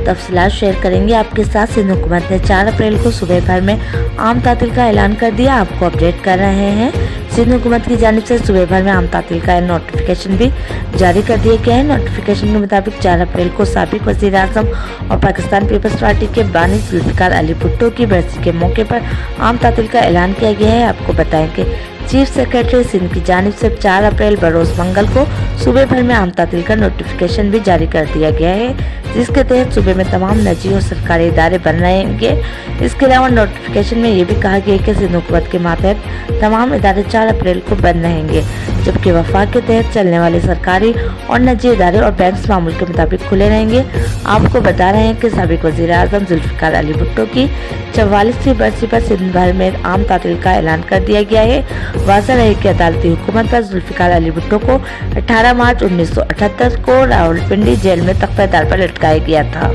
तफसीलात शेयर करेंगे आपके साथ। सिंध हुकूमत ने 4 अप्रैल को सुबह भर में आम तातील का ऐलान कर दिया। आपको अपडेट कर रहे हैं। सिंध हुकूमत की जानिब से सुबह भर में आम तातील का नोटिफिकेशन भी जारी कर दिया गया है। नोटिफिकेशन के मुताबिक 4 अप्रैल को साबिक वज़ीर आज़म और पाकिस्तान पीपल्स पार्टी के बानी जुल्फ़िकार अली भुट्टो की बरसी के मौके पर आम तातील का ऐलान किया गया है। आपको बताएं कि चीफ सेक्रेटरी सिंध की जानिब से 4 अप्रैल बरोज़ मंगल को सुबह भर में आम तातील का नोटिफिकेशन भी जारी कर दिया गया है, जिसके तहत सुबह में तमाम निजी और सरकारी इदारे बंद रहेंगे। इसके अलावा नोटिफिकेशन में ये भी कहा गया है कि सिंध हुकूमत के मातहत तमाम इदारे 4 अप्रैल को बंद रहेंगे, जबकि वफाक के तहत चलने वाले सरकारी और निजी इदारे और बैंक मामूल के मुताबिक खुले रहेंगे। आपको बता रहे हैं कि साबिक वज़ीर आज़म जुल्फ़िकार अली भुट्टो की 44वीं बरसी पर सिंध भर में आम तातील का ऐलान कर दिया गया है। वाज़ह रहे कि अदालती हुकूमत पर जुल्फ़िकार अली भुट्टो को 18 मार्च 1978 को रावलपिंडी जेल में तख्तादार पर लटकाया गया था।